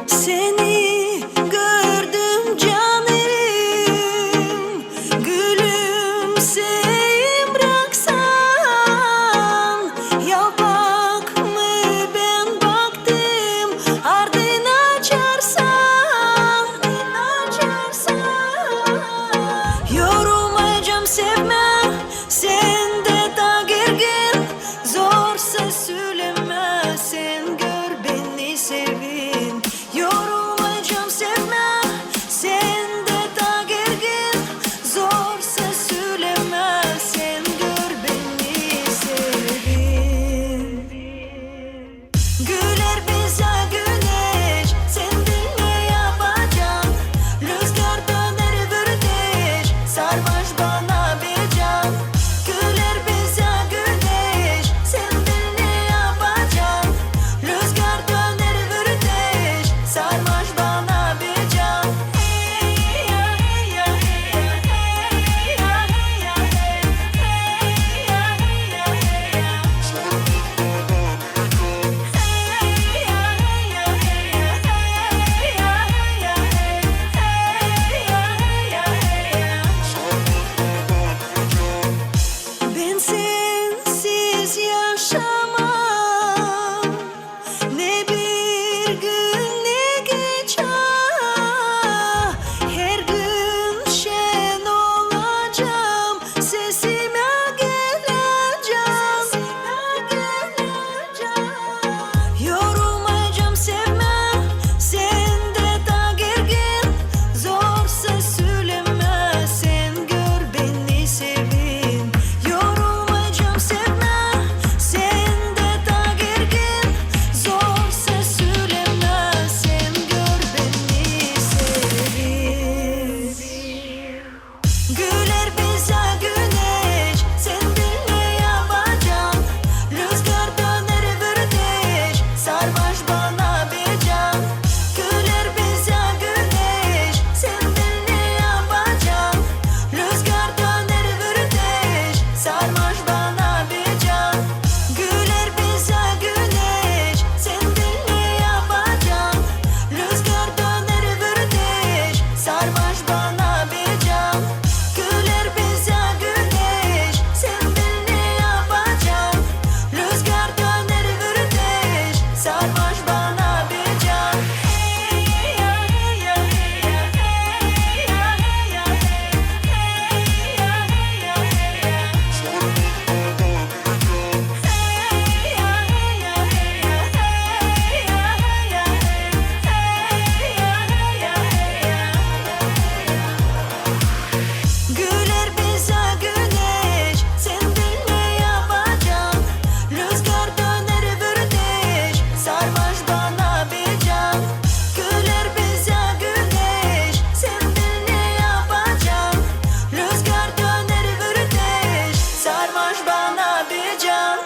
Seni gördüm canım, gülümseyim bıraksan. Ya bak mı ben baktım, ardına açarsan, yorulmayacağım sevme, sen de da gergin. Zorsa söyleme, sen gör beni sevin. Yorulmayacağım sevme, sen de da gergin. Zorsa söyleme, sen gör beni sevin. Güler bize güneş, sen bil ne yapacaksın. Rüzgar döner vürdeş, sarmaş bana bir can. Güler bize güneş, sen bil ne yapacaksın. Rüzgar döner vürdeş, sarmaş bana bir can. Ben sensiz yaşamam, ne bir gün ne gece. Her gün şen olacağım, sesime geleceğim. Yorulmayacağım sevme, sen de da gergin. Zorsa söyleme, sen gör beni sevin. Yorulmayacağım sevme, sen de da gergin. Zorsa söyleme, sen gör beni sevin. Güler bize güneş, sen bil ne yapacaksın. Rüzgar döner vürdeş, sarmaş bana bir can. Güler bize güneş, sen bil ne yapacaksın. Rüzgar döner vürdeş, sarmaş bana bir can. Güler bize güneş, sen bil ne yapacaksın. Rüzgar döner vürdeş, sarmaş bana bir can. Güler bize güneş, sen bil ne yapacaksın. Rüzgar döner vürdeş, sarmaş bana bir can. Güler bize güneş, sen bil ne yapacaksın. Rüzgar döner vürdeş, sarmaş bana bir can. Güler bize güneş, sen bil ne yapacaksın. Rüzgar döner vürdeş, sarmaş bana bir can.